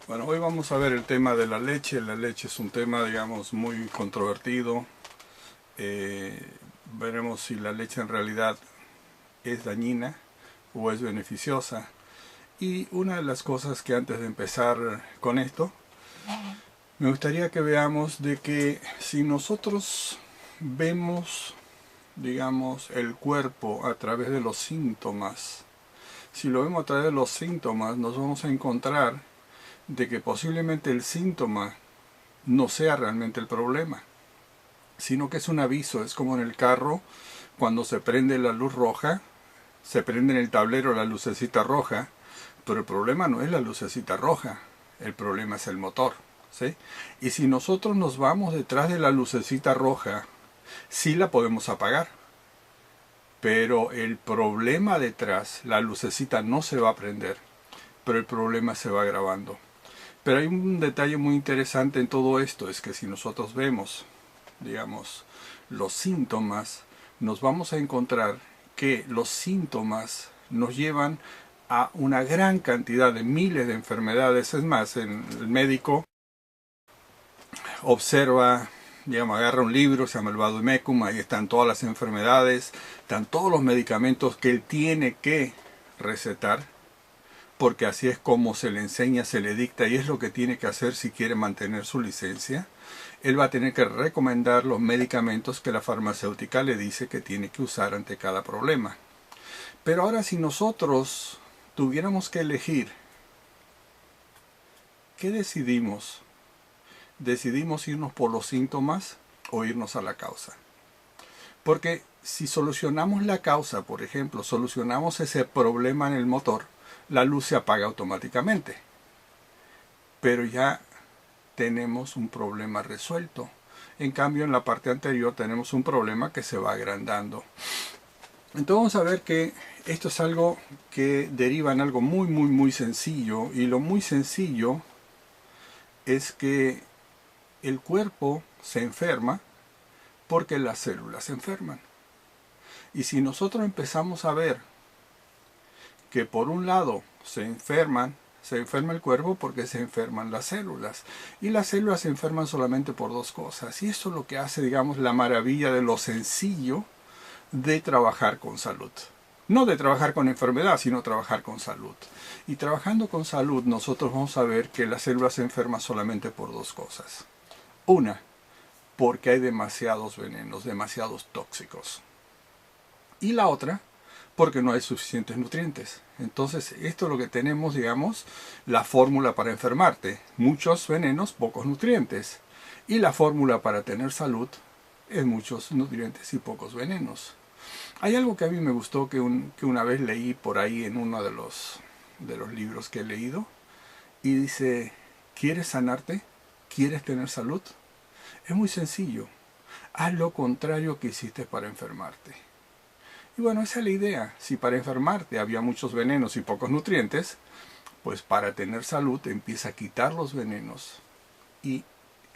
Bueno, hoy vamos a ver el tema de la leche. La leche es un tema, digamos, muy controvertido. Eh, Veremos si la leche en realidad es dañina o es beneficiosa. Y una de las cosas que antes de empezar con esto, me gustaría que veamos de que si nosotros vemos, digamos, el cuerpo a través de los síntomas, si lo vemos a través de los síntomas, nos vamos a encontrar de que posiblemente el síntoma no sea realmente el problema, sino que es un aviso. Es como en el carro, cuando se prende la luz roja, se prende en el tablero la lucecita roja, pero el problema no es la lucecita roja, el problema es el motor, ¿sí? Y si nosotros nos vamos detrás de la lucecita roja, sí la podemos apagar, pero el problema detrás, la lucecita no se va a prender, pero el problema se va agravando. Pero hay un detalle muy interesante en todo esto, es que si nosotros vemos, digamos, los síntomas, nos vamos a encontrar que los síntomas nos llevan a una gran cantidad de miles de enfermedades. Es más, el médico observa, digamos, agarra un libro, se llama el Vademecum, ahí están todas las enfermedades, están todos los medicamentos que él tiene que recetar, porque así es como se le enseña, se le dicta y es lo que tiene que hacer si quiere mantener su licencia. Él va a tener que recomendar los medicamentos que la farmacéutica le dice que tiene que usar ante cada problema. Pero ahora si nosotros tuviéramos que elegir, ¿qué decidimos? ¿Decidimos irnos por los síntomas o irnos a la causa? Porque si solucionamos la causa, por ejemplo, solucionamos ese problema en el motor, la luz se apaga automáticamente. Pero ya tenemos un problema resuelto. En cambio, en la parte anterior tenemos un problema que se va agrandando. Entonces vamos a ver que esto es algo que deriva en algo muy sencillo. Y lo muy sencillo es que el cuerpo se enferma porque las células se enferman. Y si nosotros empezamos a ver que por un lado se enferma el cuerpo porque se enferman las células. Y las células se enferman solamente por dos cosas. Y eso es lo que hace, digamos, la maravilla de lo sencillo de trabajar con salud. No de trabajar con enfermedad, sino trabajar con salud. Y trabajando con salud, nosotros vamos a ver que las células se enferman solamente por dos cosas. Una, porque hay demasiados venenos, demasiados tóxicos. Y la otra, porque no hay suficientes nutrientes. Entonces, esto es lo que tenemos, digamos, la fórmula para enfermarte. Muchos venenos, pocos nutrientes. Y la fórmula para tener salud es muchos nutrientes y pocos venenos. Hay algo que a mí me gustó que una vez leí por ahí en uno de los libros que he leído. Y dice, ¿quieres sanarte? ¿Quieres tener salud? Es muy sencillo. Haz lo contrario que hiciste para enfermarte. Y bueno, esa es la idea. Si para enfermarte había muchos venenos y pocos nutrientes, pues para tener salud empieza a quitar los venenos y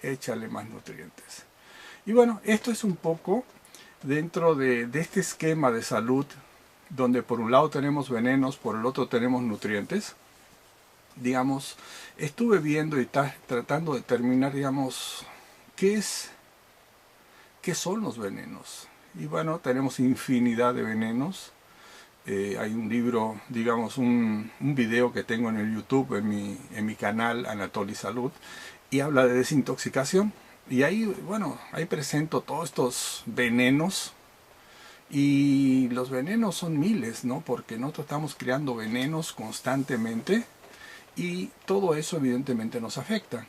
échale más nutrientes. Y bueno, esto es un poco dentro de este esquema de salud, donde por un lado tenemos venenos, por el otro tenemos nutrientes. Digamos, estuve viendo y tratando de determinar, digamos, qué son los venenos. Y bueno, tenemos infinidad de venenos. Hay un libro, digamos, un video que tengo en el YouTube, en mi canal Anatoly Salud, y habla de desintoxicación. Y ahí, bueno, ahí presento todos estos venenos. Y los venenos son miles, ¿no? Porque nosotros estamos creando venenos constantemente y todo eso evidentemente nos afecta.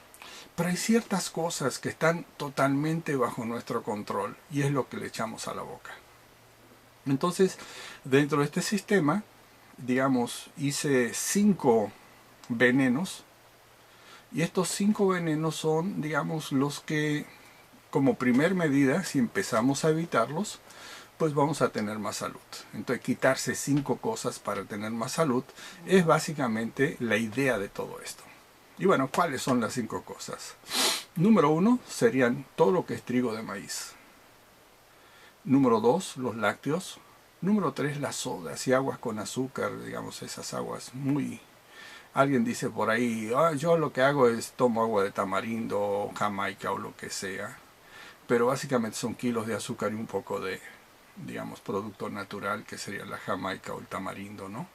Pero hay ciertas cosas que están totalmente bajo nuestro control y es lo que le echamos a la boca. Entonces, dentro de este sistema, digamos, hice 5 venenos y estos 5 venenos son, digamos, los que como primer medida, si empezamos a evitarlos, pues vamos a tener más salud. Entonces, quitarse 5 cosas para tener más salud es básicamente la idea de todo esto. Y bueno, ¿cuáles son las 5 cosas? Número 1 serían todo lo que es trigo de maíz. Número 2, los lácteos. Número 3, las sodas y aguas con azúcar, digamos, esas aguas muy Alguien dice por ahí, "Ah, yo lo que hago es tomo agua de tamarindo, jamaica o lo que sea". Pero básicamente son kilos de azúcar y un poco de, digamos, producto natural, que sería la jamaica o el tamarindo, ¿no?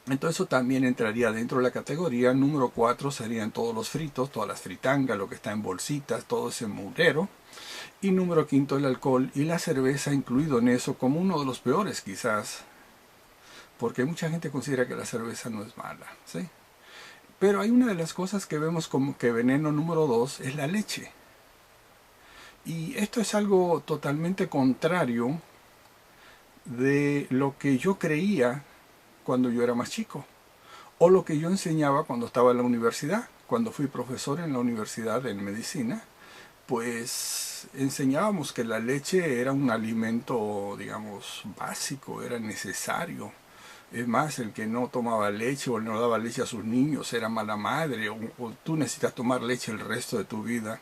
Entonces eso también entraría dentro de la categoría. Número 4 serían todos los fritos, todas las fritangas, lo que está en bolsitas, todo ese murero. Y número 5 el alcohol y la cerveza incluido en eso como uno de los peores quizás, porque mucha gente considera que la cerveza no es mala, ¿sí? Pero hay una de las cosas que vemos como que veneno número 2 es la leche. Y esto es algo totalmente contrario de lo que yo creía cuando yo era más chico, o lo que yo enseñaba cuando estaba en la universidad. Cuando fui profesor en la universidad en medicina, pues enseñábamos que la leche era un alimento, digamos, básico, era necesario. Es más, el que no tomaba leche o no daba leche a sus niños era mala madre, o tú necesitas tomar leche el resto de tu vida.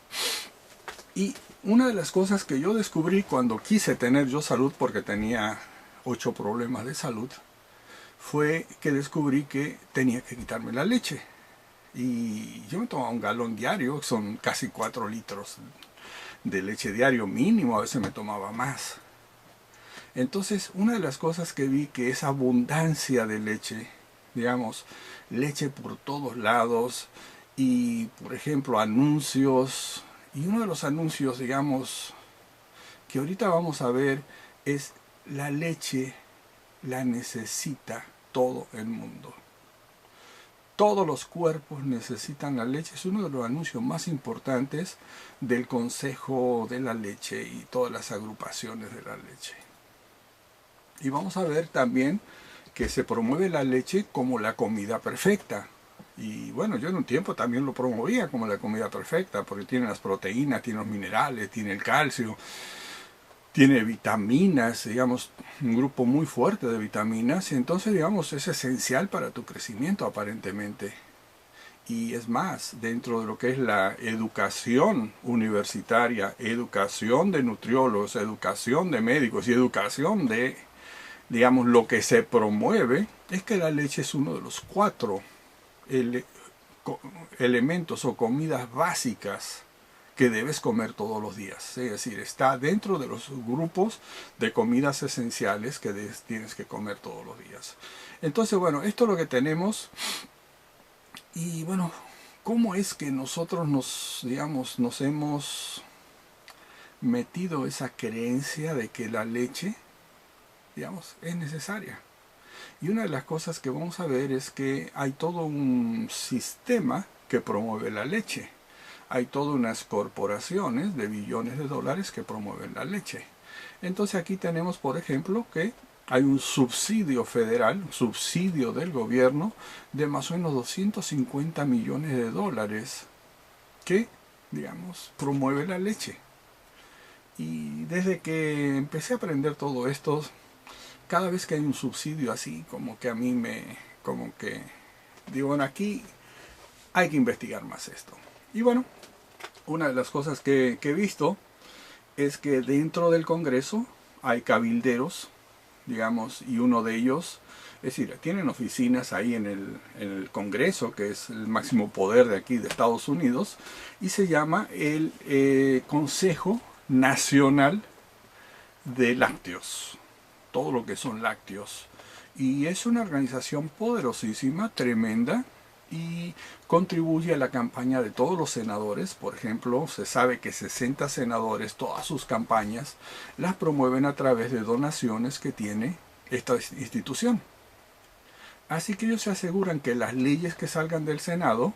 Y una de las cosas que yo descubrí cuando quise tener yo salud, porque tenía 8 problemas de salud, fue que descubrí que tenía que quitarme la leche. Y yo me tomaba un galón diario, son casi 4 litros de leche diario mínimo, a veces me tomaba más. Entonces, una de las cosas que vi que esa abundancia de leche, digamos, leche por todos lados y, por ejemplo, anuncios, y uno de los anuncios, digamos, que ahorita vamos a ver es la leche la necesita todo el mundo. Todos los cuerpos necesitan la leche. Es uno de los anuncios más importantes del Consejo de la Leche y todas las agrupaciones de la leche. Y vamos a ver también que se promueve la leche como la comida perfecta. Y bueno, yo en un tiempo también lo promovía como la comida perfecta, porque tiene las proteínas, tiene los minerales, tiene el calcio, tiene vitaminas, digamos, un grupo muy fuerte de vitaminas, y entonces, digamos, es esencial para tu crecimiento aparentemente. Y es más, dentro de lo que es la educación universitaria, educación de nutriólogos, educación de médicos y educación de, digamos, lo que se promueve, es que la leche es uno de los 4 elementos o comidas básicas que debes comer todos los días. Es decir, está dentro de los grupos de comidas esenciales que tienes que comer todos los días. Entonces, bueno, esto es lo que tenemos. Y bueno, ¿cómo es que nosotros nos hemos metido esa creencia de que la leche, digamos, es necesaria? Y una de las cosas que vamos a ver es que hay todo un sistema que promueve la leche. Hay todas unas corporaciones de billones de dólares que promueven la leche. Entonces aquí tenemos, por ejemplo, que hay un subsidio federal, un subsidio del gobierno de más o menos 250 millones de dólares que, digamos, promueve la leche. Y desde que empecé a aprender todo esto, cada vez que hay un subsidio así, como que a mí como que digo, bueno, aquí hay que investigar más esto. Y bueno, una de las cosas que he visto es que dentro del Congreso hay cabilderos, digamos, y uno de ellos, es decir, tienen oficinas ahí en el Congreso, que es el máximo poder de aquí de Estados Unidos, y se llama el Consejo Nacional de Lácteos, todo lo que son lácteos. Y es una organización poderosísima, tremenda, y contribuye a la campaña de todos los senadores. Por ejemplo, se sabe que 60 senadores, todas sus campañas las promueven a través de donaciones que tiene esta institución. Así que ellos se aseguran que las leyes que salgan del Senado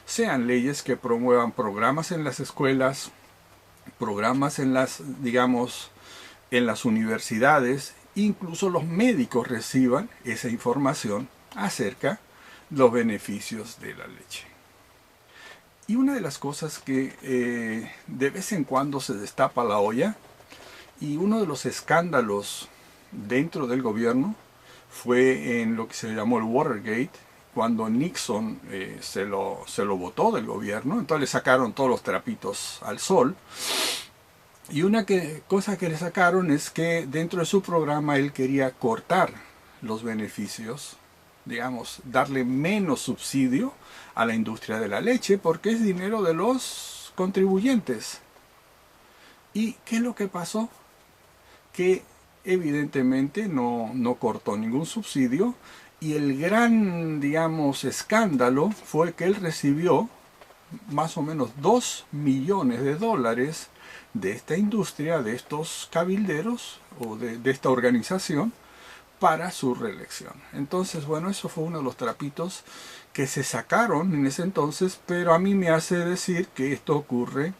sean leyes que promuevan programas en las escuelas, programas en las, digamos, en las universidades, incluso los médicos reciban esa información acerca de los beneficios de la leche. Y una de las cosas que de vez en cuando se destapa la olla, y uno de los escándalos dentro del gobierno fue en lo que se llamó el Watergate, cuando Nixon se lo botó del gobierno, entonces le sacaron todos los trapitos al sol. Y una cosa que le sacaron es que dentro de su programa él quería cortar los beneficios digamos, darle menos subsidio a la industria de la leche porque es dinero de los contribuyentes. ¿Y qué es lo que pasó? Que evidentemente no cortó ningún subsidio y el gran, digamos, escándalo fue que él recibió más o menos 2 millones de dólares de esta industria, de estos cabilderos o de esta organización para su reelección. Entonces, bueno, eso fue uno de los trapitos que se sacaron en ese entonces, pero a mí me hace decir que esto ocurre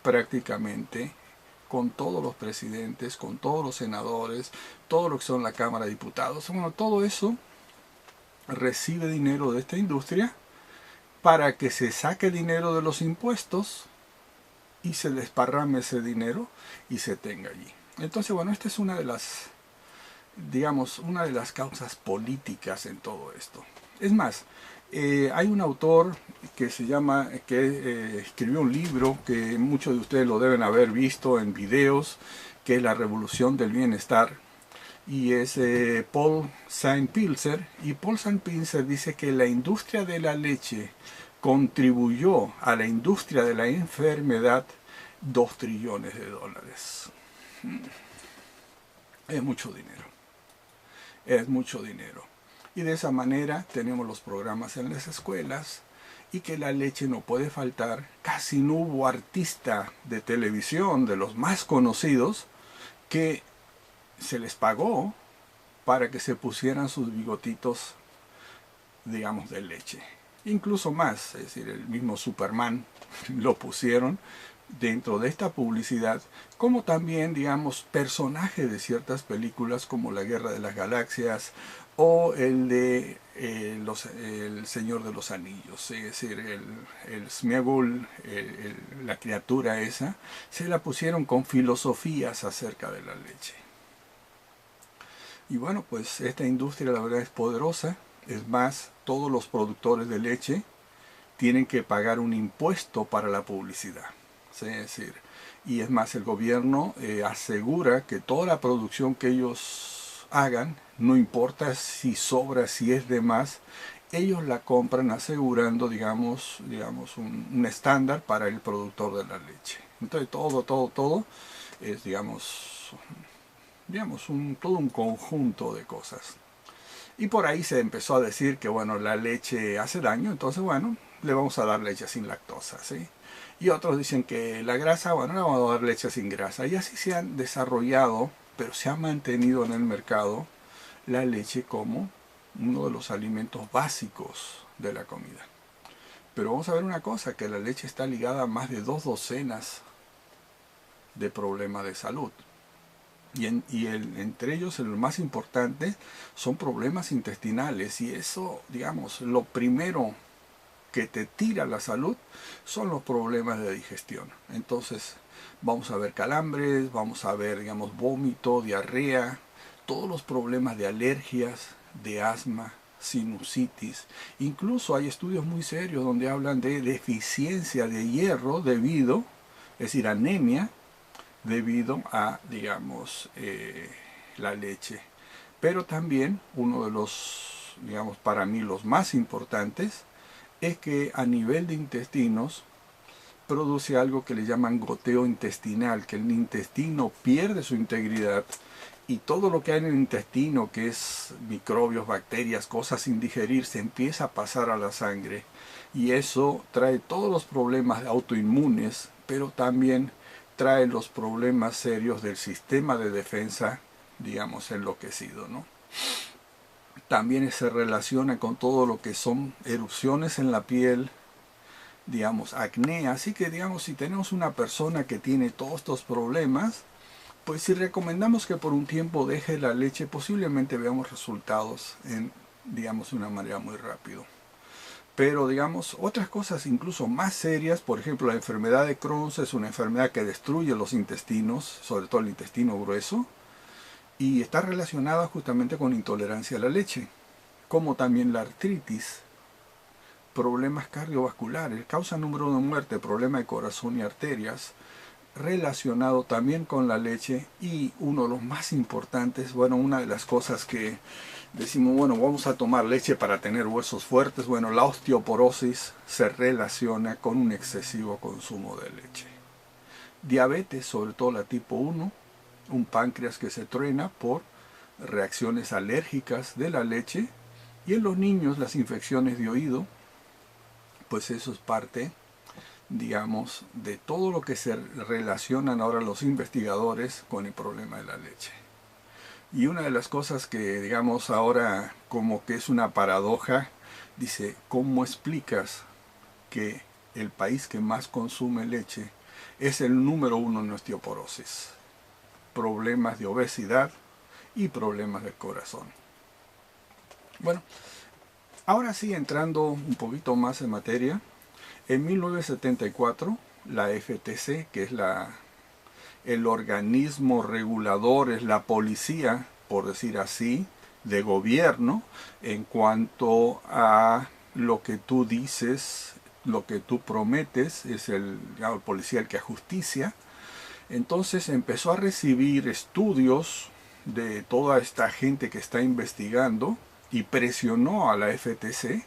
prácticamente con todos los presidentes, con todos los senadores, todo lo que son la Cámara de Diputados. Bueno, todo eso recibe dinero de esta industria para que se saque dinero de los impuestos y se desparrame ese dinero y se tenga allí. Entonces, bueno, esta es una de las, digamos, una de las causas políticas en todo esto. Es más, hay un autor que se llama, que escribió un libro que muchos de ustedes lo deben haber visto en videos, que es La Revolución del Bienestar, y es Paul Saint-Pilzer, y Paul Saint-Pilzer dice que la industria de la leche contribuyó a la industria de la enfermedad 2 trillones de dólares. Es mucho dinero. Es mucho dinero. Y de esa manera tenemos los programas en las escuelas y que la leche no puede faltar. Casi no hubo artista de televisión, de los más conocidos, que se les pagó para que se pusieran sus bigotitos, digamos, de leche. Incluso más, es decir, el mismo Superman lo pusieron dentro de esta publicidad, como también, digamos, personajes de ciertas películas como La Guerra de las Galaxias o el de El Señor de los Anillos, es decir, el Sméagol, la criatura esa, se la pusieron con filosofías acerca de la leche. Y bueno, pues esta industria la verdad es poderosa. Es más, todos los productores de leche tienen que pagar un impuesto para la publicidad. Es decir, y es más, el gobierno asegura que toda la producción que ellos hagan, no importa si sobra, si es de más, ellos la compran asegurando, digamos un estándar para el productor de la leche. Entonces todo es, todo un conjunto de cosas. Y por ahí se empezó a decir que, bueno, la leche hace daño, entonces, bueno, le vamos a dar leche sin lactosa, ¿sí? Y otros dicen que la grasa, bueno, le vamos a dar leche sin grasa. Y así se han desarrollado, pero se ha mantenido en el mercado la leche como uno de los alimentos básicos de la comida. Pero vamos a ver una cosa, que la leche está ligada a más de 2 docenas de problemas de salud. Entre ellos, el más importante son problemas intestinales. Y eso, digamos, lo primero que te tira la salud son los problemas de digestión. Entonces, vamos a ver calambres, vamos a ver, digamos, vómito, diarrea, todos los problemas de alergias, de asma, sinusitis. Incluso hay estudios muy serios donde hablan de deficiencia de hierro debido, es decir, anemia, debido a, digamos, la leche. Pero también uno de los, digamos, para mí los más importantes es que a nivel de intestinos produce algo que le llaman goteo intestinal, que el intestino pierde su integridad y todo lo que hay en el intestino, que es microbios, bacterias, cosas sin digerir, se empieza a pasar a la sangre y eso trae todos los problemas autoinmunes, pero también trae los problemas serios del sistema de defensa, digamos, enloquecido, ¿no? También se relaciona con todo lo que son erupciones en la piel, digamos, acné. Así que, digamos, si tenemos una persona que tiene todos estos problemas, pues si recomendamos que por un tiempo deje la leche, posiblemente veamos resultados en, digamos, de una manera muy rápido. Pero, digamos, otras cosas incluso más serias, por ejemplo, la enfermedad de Crohn es una enfermedad que destruye los intestinos, sobre todo el intestino grueso, y está relacionada justamente con intolerancia a la leche, como también la artritis, problemas cardiovasculares, causa número 1 de muerte, problema de corazón y arterias, relacionado también con la leche. Y uno de los más importantes, bueno, una de las cosas que decimos, bueno, vamos a tomar leche para tener huesos fuertes. Bueno, la osteoporosis se relaciona con un excesivo consumo de leche. Diabetes, sobre todo la tipo 1, un páncreas que se truena por reacciones alérgicas de la leche, y en los niños las infecciones de oído, pues eso es parte, digamos, de todo lo que se relacionan ahora los investigadores con el problema de la leche. Y una de las cosas que, digamos, ahora como que es una paradoja, dice, ¿cómo explicas que el país que más consume leche es el número 1 en osteoporosis? Problemas de obesidad y problemas del corazón. Bueno, ahora sí, entrando un poquito más en materia, en 1974 la FTC, que es el organismo regulador, es la policía, por decir así, de gobierno, en cuanto a lo que tú dices, lo que tú prometes, es el policía el que ajusticia. Entonces empezó a recibir estudios de toda esta gente que está investigando y presionó a la FTC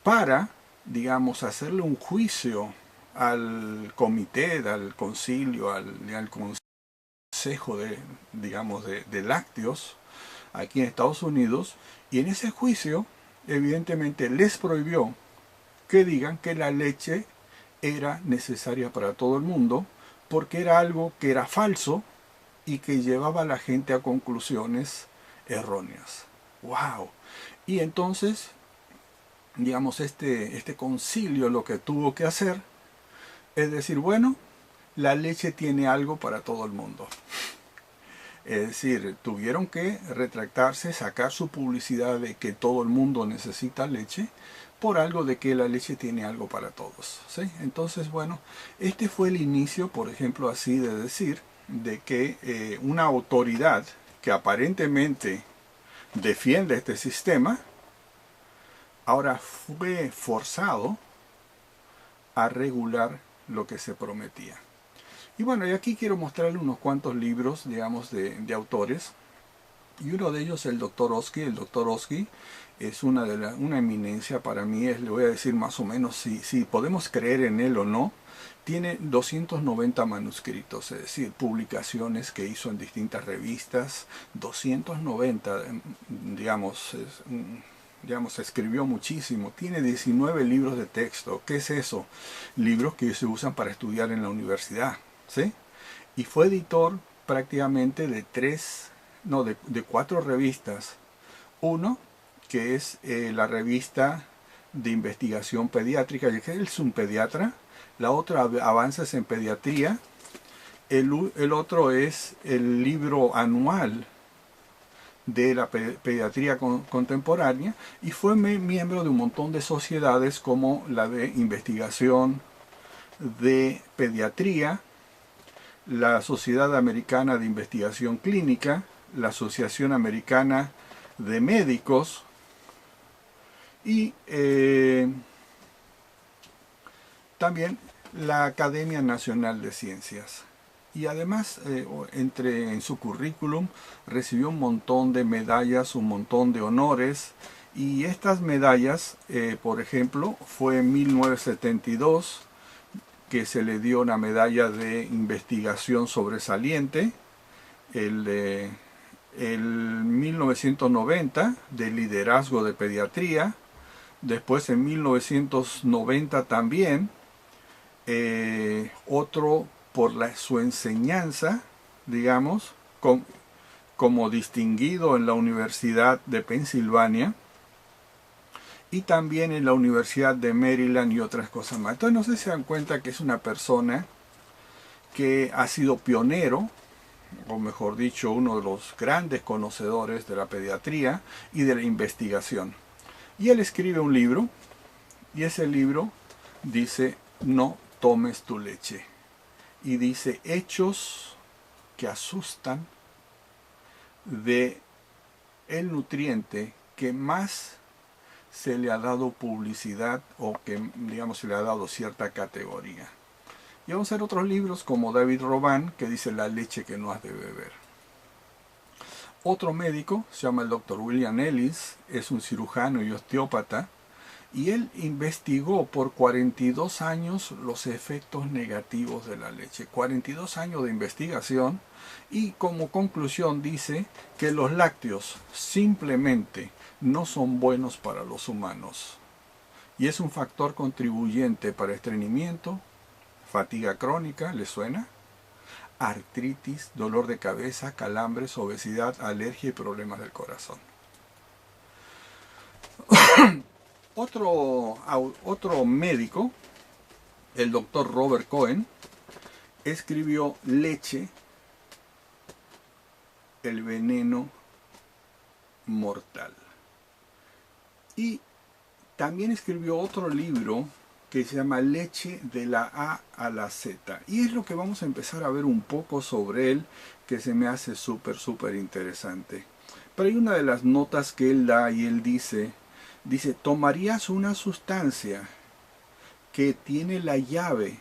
para, digamos, hacerle un juicio al comité, al concilio, al consejo de, digamos, de lácteos aquí en Estados Unidos, y en ese juicio evidentemente les prohibió que digan que la leche era necesaria para todo el mundo, porque era algo que era falso y que llevaba a la gente a conclusiones erróneas. ¡Wow! Y entonces, digamos, este concilio lo que tuvo que hacer es decir, bueno, la leche tiene algo para todo el mundo. Es decir, tuvieron que retractarse, sacar su publicidad de que todo el mundo necesita leche, por algo de que la leche tiene algo para todos, ¿sí? Entonces, bueno, este fue el inicio, por ejemplo, así de decir, de que una autoridad que aparentemente defiende este sistema, ahora fue forzado a regular lo que se prometía. Y bueno, y aquí quiero mostrarle unos cuantos libros, digamos, de autores. Y uno de ellos, el Dr. Oski. El Dr. Oski es una eminencia para mí. Le voy a decir más o menos si podemos creer en él o no. Tiene 290 manuscritos, es decir, publicaciones que hizo en distintas revistas. 290, digamos, escribió muchísimo. Tiene 19 libros de texto. ¿Qué es eso? Libros que se usan para estudiar en la universidad, ¿sí? Y fue editor prácticamente de 4 revistas. Uno, que es la revista de investigación pediátrica, ya que él es un pediatra. La otra, Avances en Pediatría. El otro es el libro anual de la pediatría contemporánea, y fue miembro de un montón de sociedades como la de investigación de pediatría, la Sociedad Americana de Investigación Clínica, la Asociación Americana de Médicos y también la Academia Nacional de Ciencias. Y además, en su currículum, recibió un montón de medallas, un montón de honores. Y estas medallas, por ejemplo, fue en 1972 que se le dio una medalla de investigación sobresaliente. El 1990 de liderazgo de pediatría. Después, en 1990 también, otro por su enseñanza, digamos, como distinguido en la Universidad de Pensilvania y también en la Universidad de Maryland y otras cosas más. Entonces no sé si se dan cuenta que es una persona que ha sido pionero, o mejor dicho, uno de los grandes conocedores de la pediatría y de la investigación. Y él escribe un libro, y ese libro dice, no tomes tu leche. Y dice hechos que asustan de el nutriente que más se le ha dado publicidad, o que, digamos, se le ha dado cierta categoría. Y vamos a ver otros libros como David Roban, que dice la leche que no has de beber. Otro médico se llama el Dr. William Ellis, es un cirujano y osteópata, y él investigó por 42 años los efectos negativos de la leche. 42 años de investigación, y como conclusión dice que los lácteos simplemente no son buenos para los humanos. Y es un factor contribuyente para estreñimiento, fatiga crónica, ¿le suena? Artritis, dolor de cabeza, calambres, obesidad, alergia y problemas del corazón. Otro médico, el doctor Robert Cohen, escribió Leche, el veneno mortal. Y también escribió otro libro que se llama Leche de la A a la Z. Y es lo que vamos a empezar a ver un poco sobre él, que se me hace súper interesante. Pero hay una de las notas que él da y él dice, tomarías una sustancia que tiene la llave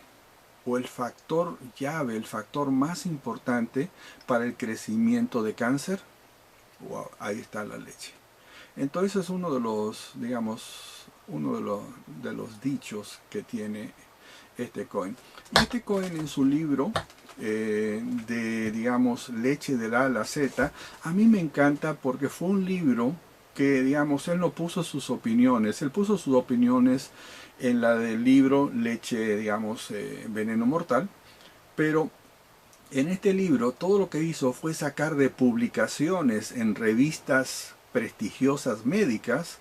o el factor llave, el factor más importante para el crecimiento de cáncer. Wow, ahí está la leche. Entonces es uno de los, digamos, de los dichos que tiene este Cohen. Y este Cohen en su libro digamos, Leche de la A a la Z, a mí me encanta porque fue un libro que, digamos, él no puso sus opiniones, él puso sus opiniones en la del libro Leche, digamos, Veneno Mortal, pero en este libro todo lo que hizo fue sacar de publicaciones en revistas prestigiosas médicas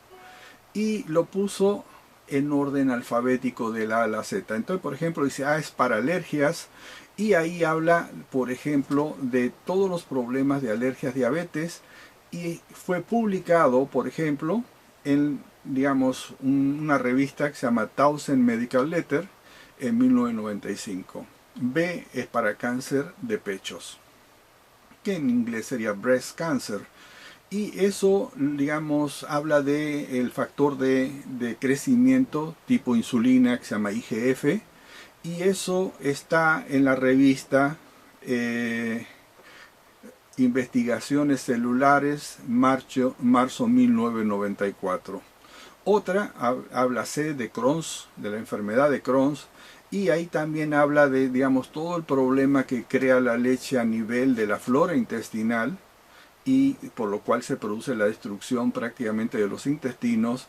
y lo puso en orden alfabético de la A a la Z. Entonces, por ejemplo, dice A es para alergias, y ahí habla, por ejemplo, de todos los problemas de alergias, diabetes, y fue publicado, por ejemplo, en, digamos, una revista que se llama Thousand Medical Letter en 1995. B es para cáncer de pechos, que en inglés sería breast cancer. Y eso, digamos, habla del factor de crecimiento tipo insulina que se llama IGF. Y eso está en la revista Investigaciones Celulares, marzo 1994. Otra habla de Crohn's, de la enfermedad de Crohn's, y ahí también habla de, digamos, todo el problema que crea la leche a nivel de la flora intestinal, y por lo cual se produce la destrucción prácticamente de los intestinos.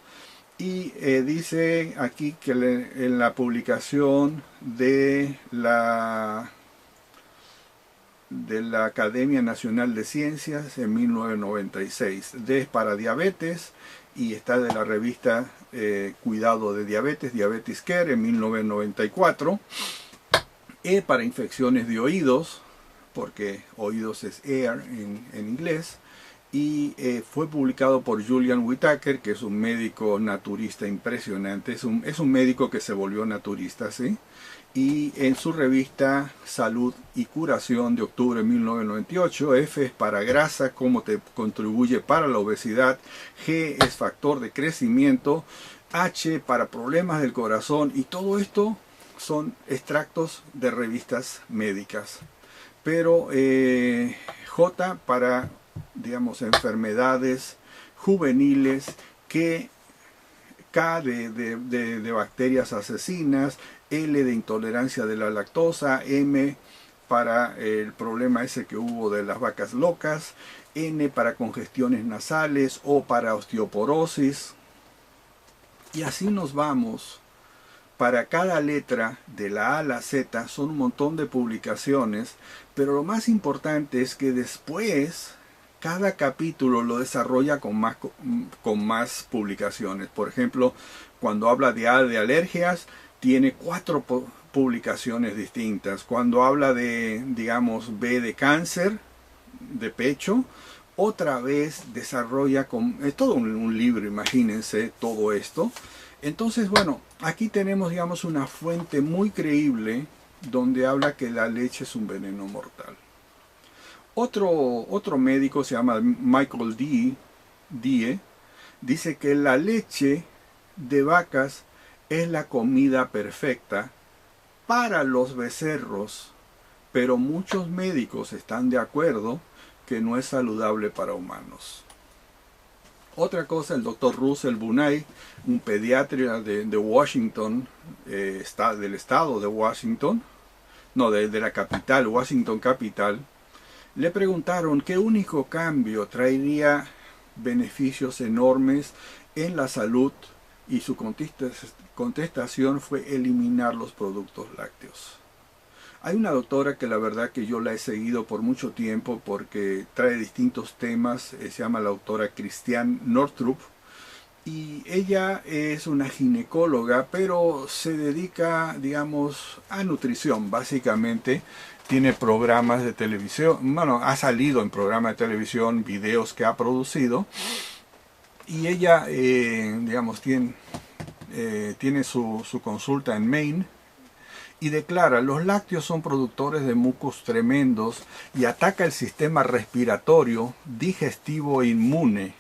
Y dice aquí que en la publicación de la Academia Nacional de Ciencias en 1996. D es para diabetes y está de la revista Cuidado de Diabetes, Diabetes Care en 1994. E para infecciones de oídos, porque oídos es ear en inglés. Y fue publicado por Julian Whitaker, que es un médico naturista impresionante. Es un médico que se volvió naturista, ¿sí? Y en su revista Salud y Curación de octubre de 1998, F es para grasa, cómo te contribuye para la obesidad, G es factor de crecimiento, H para problemas del corazón, y todo esto son extractos de revistas médicas. Pero J para, digamos, enfermedades juveniles, que K de bacterias asesinas, L de intolerancia de la lactosa, M para el problema ese que hubo de las vacas locas, N para congestiones nasales, O para osteoporosis, y así nos vamos. Para cada letra de la A a la Z son un montón de publicaciones, pero lo más importante es que después cada capítulo lo desarrolla con más publicaciones. Por ejemplo, cuando habla de A de alergias, tiene 4 publicaciones distintas. Cuando habla de, digamos, B de cáncer de pecho, otra vez desarrolla es todo un libro, imagínense todo esto. Entonces, bueno, aquí tenemos, digamos, una fuente muy creíble donde habla que la leche es un veneno mortal. Otro médico se llama Michael Die, dice que la leche de vacas es la comida perfecta para los becerros, pero muchos médicos están de acuerdo que no es saludable para humanos. Otra cosa, el doctor Russell Bunay, un pediatra de Washington, del estado de Washington, no, de la capital, Washington capital, le preguntaron qué único cambio traería beneficios enormes en la salud y su contestación fue eliminar los productos lácteos. Hay una doctora que la verdad que yo la he seguido por mucho tiempo porque trae distintos temas, se llama la doctora Christiane Northrup, y ella es una ginecóloga, pero se dedica, digamos, a nutrición, básicamente. Tiene programas de televisión, bueno, ha salido en programas de televisión, videos que ha producido, y ella, digamos, tiene su consulta en Maine, y declara, los lácteos son productores de mucos tremendos y ataca el sistema respiratorio, digestivo e inmune.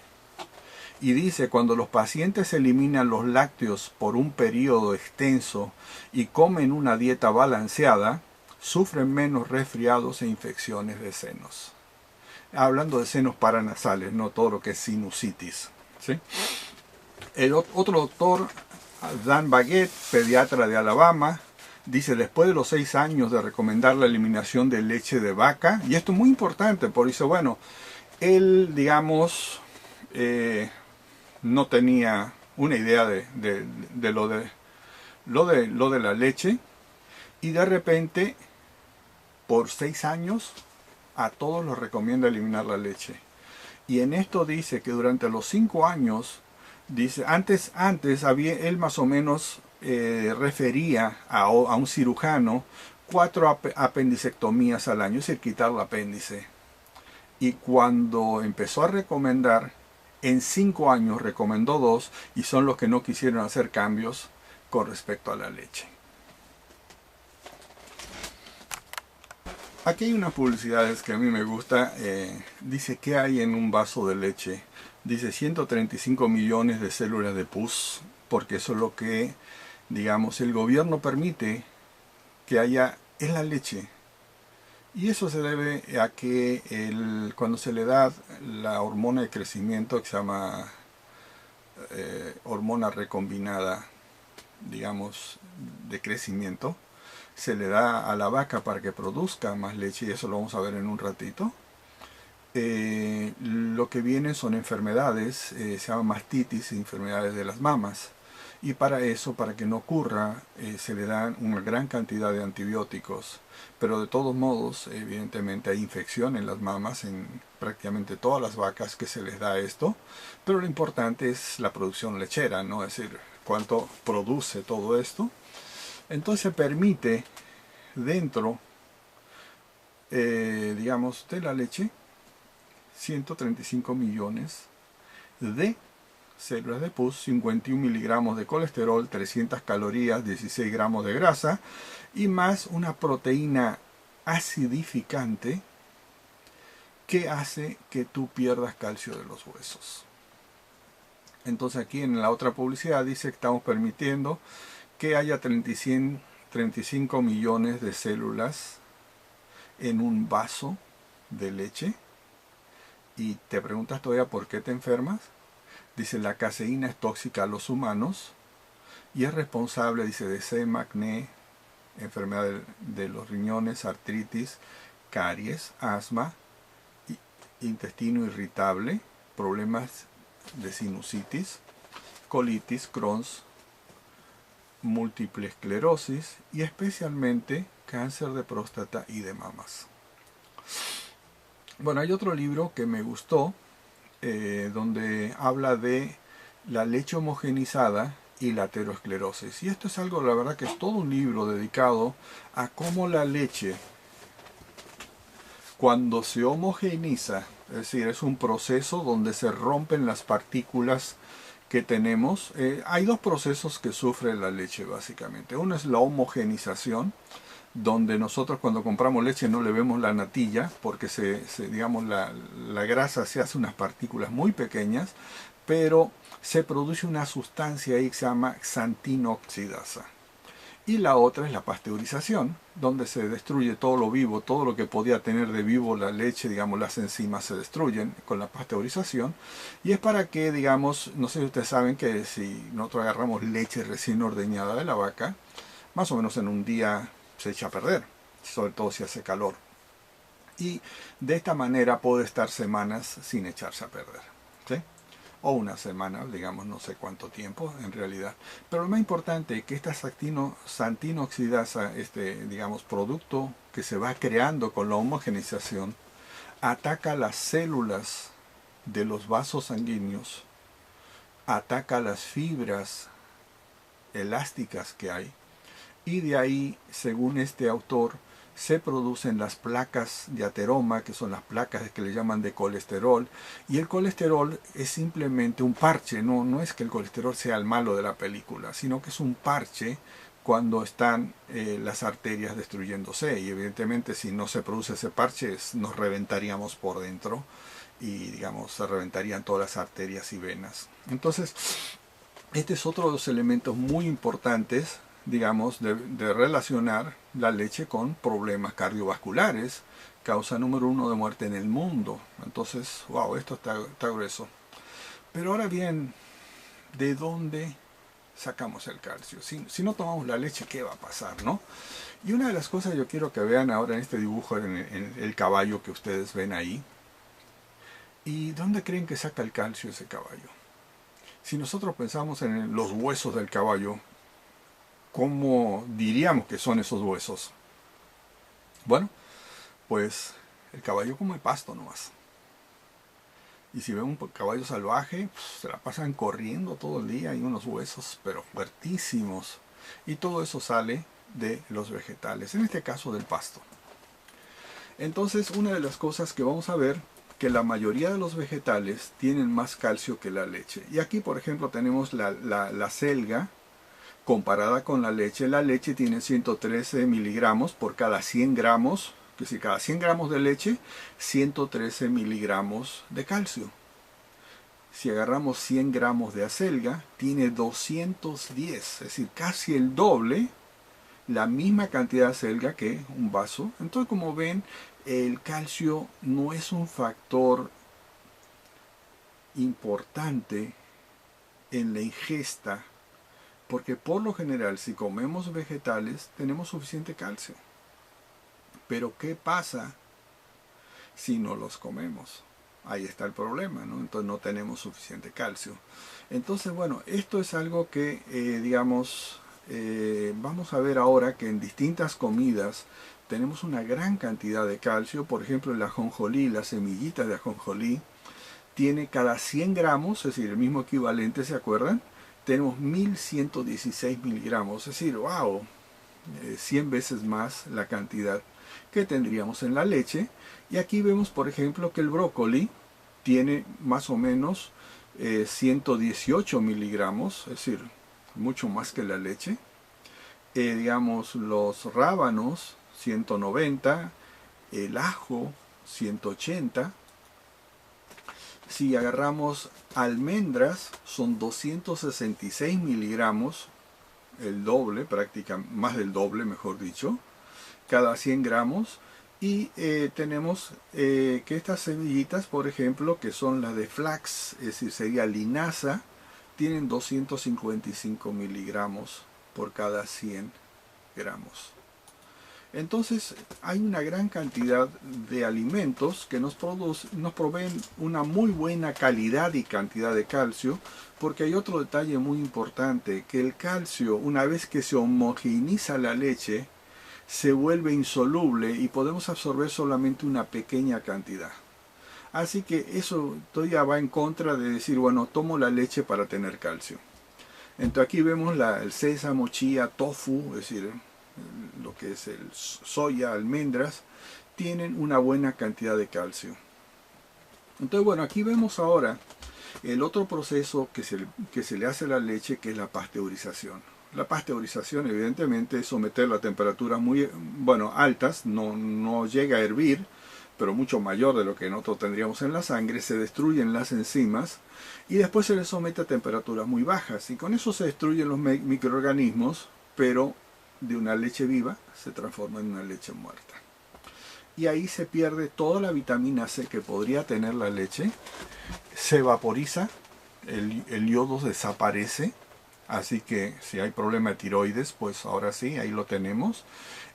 Y dice, cuando los pacientes eliminan los lácteos por un periodo extenso y comen una dieta balanceada, sufren menos resfriados e infecciones de senos. Hablando de senos paranasales, no todo lo que es sinusitis, ¿sí? El otro doctor, Dan Baguette, pediatra de Alabama, dice, después de los 6 años de recomendar la eliminación de leche de vaca, y esto es muy importante, porque dice, bueno, él, digamos, no tenía una idea de lo de la leche, y de repente, por 6 años, a todos les recomienda eliminar la leche. Y en esto dice que durante los 5 años, dice, antes había, él más o menos refería a un cirujano 4 apendicectomías al año, es decir, quitar el apéndice. Y cuando empezó a recomendar, en 5 años recomendó 2 y son los que no quisieron hacer cambios con respecto a la leche. Aquí hay unas publicidades que a mí me gusta. Dice, ¿qué hay en un vaso de leche? Dice 135 millones de células de pus, porque eso es lo que, digamos, el gobierno permite que haya en la leche. Y eso se debe a que cuando se le da la hormona de crecimiento, que se llama hormona recombinada, digamos, de crecimiento, se le da a la vaca para que produzca más leche, y eso lo vamos a ver en un ratito. Lo que vienen son enfermedades, se llama mastitis, enfermedades de las mamas. Y para eso, para que no ocurra, se le dan una gran cantidad de antibióticos. Pero de todos modos, evidentemente hay infección en las mamas, en prácticamente todas las vacas que se les da esto. Pero lo importante es la producción lechera, ¿no? Es decir, cuánto produce todo esto. Entonces permite dentro, digamos, de la leche, 135 millones de células de pus, 51 miligramos de colesterol, 300 calorías, 16 gramos de grasa y más una proteína acidificante que hace que tú pierdas calcio de los huesos. Entonces aquí en la otra publicidad dice que estamos permitiendo que haya 35 millones de células en un vaso de leche. Y te preguntas todavía por qué te enfermas. Dice, la caseína es tóxica a los humanos y es responsable, dice, de sed, acné, enfermedad de los riñones, artritis, caries, asma, intestino irritable, problemas de sinusitis, colitis, Crohn's, múltiple esclerosis y especialmente cáncer de próstata y de mamas. Bueno, hay otro libro que me gustó, donde habla de la leche homogenizada y la aterosclerosis. Y esto es algo, la verdad que es todo un libro dedicado a cómo la leche, cuando se homogeniza, es decir, es un proceso donde se rompen las partículas que tenemos. Hay 2 procesos que sufre la leche básicamente. Uno es la homogenización, donde nosotros cuando compramos leche no le vemos la natilla porque digamos la grasa se hace unas partículas muy pequeñas, pero se produce una sustancia ahí que se llama xantinoxidasa. Y la otra es la pasteurización, donde se destruye todo lo vivo, todo lo que podía tener de vivo la leche, digamos, las enzimas se destruyen con la pasteurización. Y es para que, digamos, no sé si ustedes saben que si nosotros agarramos leche recién ordeñada de la vaca, más o menos en un día se echa a perder, sobre todo si hace calor. Y de esta manera puede estar semanas sin echarse a perder, ¿sí? O una semana, digamos, no sé cuánto tiempo en realidad. Pero lo más importante es que esta xantino oxidasa, digamos, producto que se va creando con la homogeneización, ataca las células de los vasos sanguíneos, ataca las fibras elásticas que hay, y de ahí, según este autor, se producen las placas de ateroma, que son las placas que le llaman de colesterol, y el colesterol es simplemente un parche, no es que el colesterol sea el malo de la película, sino que es un parche cuando están las arterias destruyéndose, y evidentemente si no se produce ese parche nos reventaríamos por dentro y digamos se reventarían todas las arterias y venas. Entonces este es otro de los elementos muy importantes, digamos, de relacionar la leche con problemas cardiovasculares, causa número 1 de muerte en el mundo. Entonces, wow, esto está grueso. Pero ahora bien, ¿de dónde sacamos el calcio? Si no tomamos la leche, ¿qué va a pasar, no? Y una de las cosas yo quiero que vean ahora en este dibujo, en el caballo que ustedes ven ahí. ¿Y dónde creen que saca el calcio ese caballo? Si nosotros pensamos en los huesos del caballo, ¿cómo diríamos que son esos huesos? Bueno, pues el caballo come pasto nomás. Y si ven un caballo salvaje, pues, se la pasan corriendo todo el día, hay unos huesos pero fuertísimos. Y todo eso sale de los vegetales, en este caso del pasto. Entonces, una de las cosas que vamos a ver, que la mayoría de los vegetales tienen más calcio que la leche. Y aquí, por ejemplo, tenemos la selga comparada con la leche. La leche tiene 113 miligramos por cada 100 gramos, que si cada 100 gramos de leche, 113 miligramos de calcio. Si agarramos 100 gramos de acelga, tiene 210, es decir, casi el doble, la misma cantidad de acelga que un vaso. Entonces, como ven, el calcio no es un factor importante en la ingesta, porque por lo general si comemos vegetales tenemos suficiente calcio. Pero ¿qué pasa si no los comemos? Ahí está el problema, ¿no? Entonces no tenemos suficiente calcio. Entonces, bueno, esto es algo que, digamos, vamos a ver ahora que en distintas comidas tenemos una gran cantidad de calcio. Por ejemplo, el ajonjolí, las semillitas de ajonjolí, tiene cada 100 gramos, es decir, el mismo equivalente, ¿se acuerdan? Tenemos 1116 miligramos, es decir, wow, 100 veces más la cantidad que tendríamos en la leche. Y aquí vemos, por ejemplo, que el brócoli tiene más o menos 118 miligramos, es decir, mucho más que la leche. Digamos, los rábanos, 190, el ajo, 180. Si agarramos almendras, son 266 miligramos, el doble, prácticamente, más del doble, mejor dicho, cada 100 gramos. Y tenemos que estas semillitas, por ejemplo, que son las de flax, es decir, sería linaza, tienen 255 miligramos por cada 100 gramos. Entonces hay una gran cantidad de alimentos que nos proveen una muy buena calidad y cantidad de calcio, porque hay otro detalle muy importante, que el calcio, una vez que se homogeneiza la leche, se vuelve insoluble y podemos absorber solamente una pequeña cantidad. Así que eso todavía va en contra de decir, bueno, tomo la leche para tener calcio. Entonces aquí vemos el sésamo, chía, tofu, es decir, lo que es el soya, almendras, tienen una buena cantidad de calcio. Entonces, bueno, aquí vemos ahora el otro proceso que se le hace a la leche, que es la pasteurización. La pasteurización, evidentemente, es someterlo a temperaturas muy, altas, no llega a hervir, pero mucho mayor de lo que nosotros tendríamos en la sangre. Se destruyen las enzimas y después se le somete a temperaturas muy bajas. Y con eso se destruyen los microorganismos, pero de una leche viva se transforma en una leche muerta. Y ahí se pierde toda la vitamina C que podría tener la leche, se vaporiza, el yodo desaparece, así que si hay problema de tiroides, pues ahora sí, ahí lo tenemos.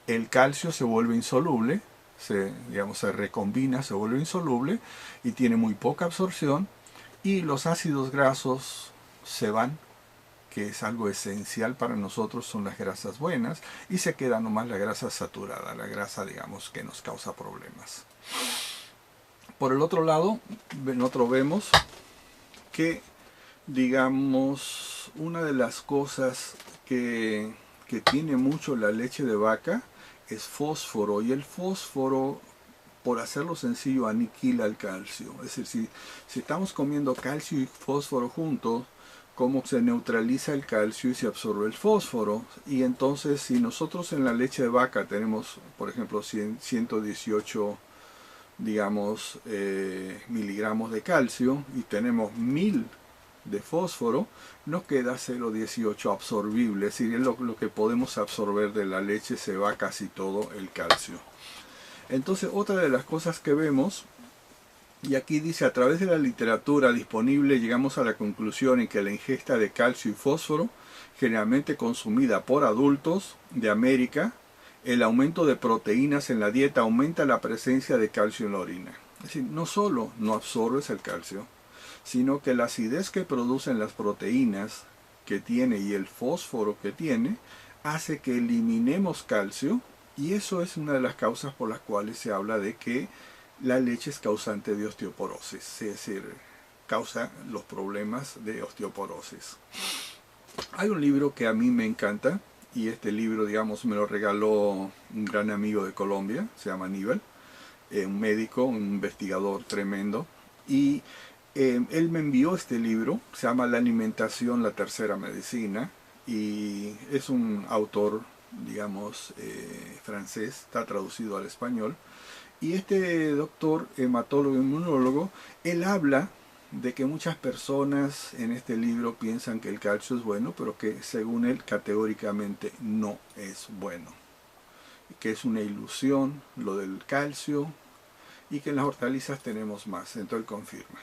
El calcio se vuelve insoluble, se recombina, se vuelve insoluble y tiene muy poca absorción, y los ácidos grasos se van, que es algo esencial para nosotros, son las grasas buenas, y se queda nomás la grasa saturada, la grasa, digamos, que nos causa problemas. Por el otro lado, nosotros vemos que, digamos, una de las cosas que tiene mucho la leche de vaca es fósforo, y el fósforo, por hacerlo sencillo, aniquila el calcio. Es decir, si estamos comiendo calcio y fósforo juntos, cómo se neutraliza el calcio y se absorbe el fósforo. Y entonces, si nosotros en la leche de vaca tenemos, por ejemplo, 118, digamos, miligramos de calcio, y tenemos 1000 de fósforo, nos queda 0,18 absorbible. Es decir, es lo que podemos absorber de la leche, se va casi todo el calcio. Entonces, otra de las cosas que vemos, y aquí dice: a través de la literatura disponible llegamos a la conclusión en que la ingesta de calcio y fósforo, generalmente consumida por adultos de América, el aumento de proteínas en la dieta aumenta la presencia de calcio en la orina. Es decir, no solo no absorbes el calcio, sino que la acidez que producen las proteínas que tiene y el fósforo que tiene, hace que eliminemos calcio, y eso es una de las causas por las cuales se habla de que la leche es causante de osteoporosis, es decir, causa los problemas de osteoporosis. Hay un libro que a mí me encanta, y este libro, digamos, me lo regaló un gran amigo de Colombia, se llama Aníbal, un médico, un investigador tremendo, y él me envió este libro, se llama La alimentación, la tercera medicina, y es un autor, digamos, francés, está traducido al español. Y este doctor, hematólogo inmunólogo, él habla de que muchas personas en este libro piensan que el calcio es bueno, pero que según él categóricamente no es bueno, que es una ilusión lo del calcio, y que en las hortalizas tenemos más. Entonces él confirma.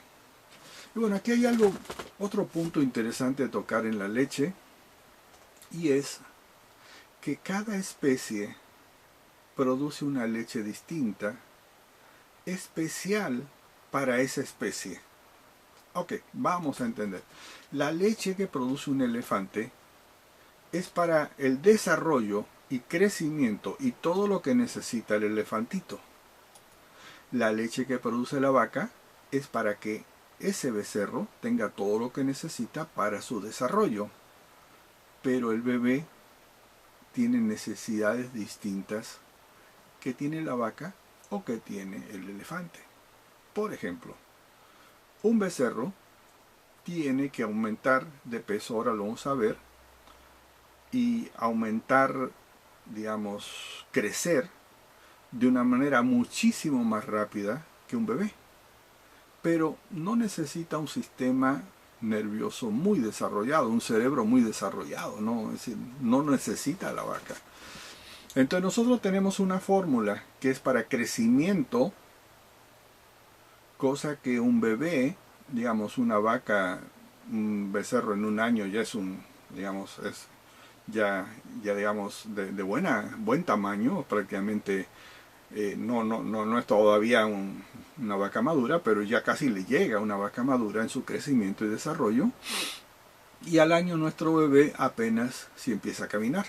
Y bueno, aquí hay otro punto interesante de tocar en la leche, y es que cada especie produce una leche distinta, especial para esa especie. Ok, vamos a entender. La leche que produce un elefante es para el desarrollo y crecimiento y todo lo que necesita el elefantito. La leche que produce la vaca es para que ese becerro tenga todo lo que necesita para su desarrollo. Pero el bebé tiene necesidades distintas que tiene la vaca o que tiene el elefante. Por ejemplo, un becerro tiene que aumentar de peso, ahora lo vamos a ver, y aumentar, digamos, crecer de una manera muchísimo más rápida que un bebé. Pero no necesita un sistema nervioso muy desarrollado, un cerebro muy desarrollado, ¿no? Es decir, no necesita la vaca. Entonces nosotros tenemos una fórmula que es para crecimiento, cosa que un bebé, digamos, una vaca, un becerro en un año ya es digamos, es ya digamos, de buen tamaño, prácticamente. No es todavía una vaca madura, pero ya casi le llega a una vaca madura en su crecimiento y desarrollo. Y al año nuestro bebé apenas si empieza a caminar,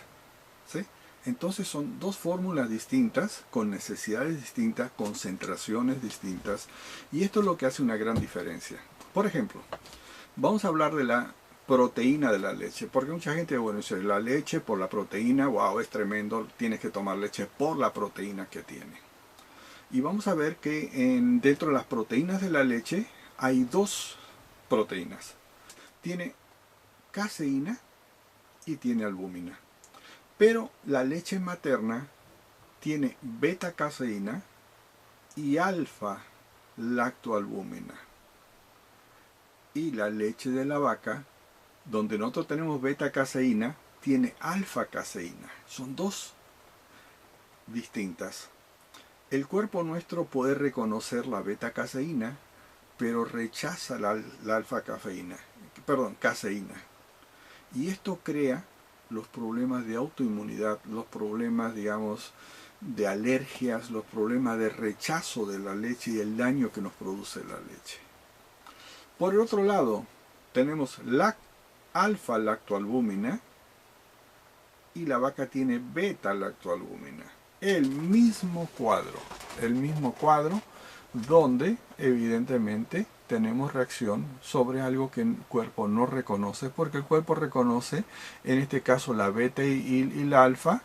¿sí? Entonces son dos fórmulas distintas, con necesidades distintas, concentraciones distintas, y esto es lo que hace una gran diferencia. Por ejemplo, vamos a hablar de la proteína de la leche, porque mucha gente, bueno, dice, la leche por la proteína, wow, es tremendo, tienes que tomar leche por la proteína que tiene. Y vamos a ver que dentro de las proteínas de la leche hay dos proteínas. Tiene caseína y tiene albúmina. Pero la leche materna tiene beta-caseína y alfa-lactoalbúmina. Y la leche de la vaca, donde nosotros tenemos beta-caseína, tiene alfa-caseína. Son dos distintas. El cuerpo nuestro puede reconocer la beta-caseína, pero rechaza la alfa-caseína. Caseína. Y esto crea los problemas de autoinmunidad, los problemas, digamos, de alergias, los problemas de rechazo de la leche y el daño que nos produce la leche. Por el otro lado, tenemos la alfa-lactoalbúmina y la vaca tiene beta-lactoalbúmina. El mismo cuadro donde evidentemente tenemos reacción sobre algo que el cuerpo no reconoce, porque el cuerpo reconoce en este caso la beta y la alfa,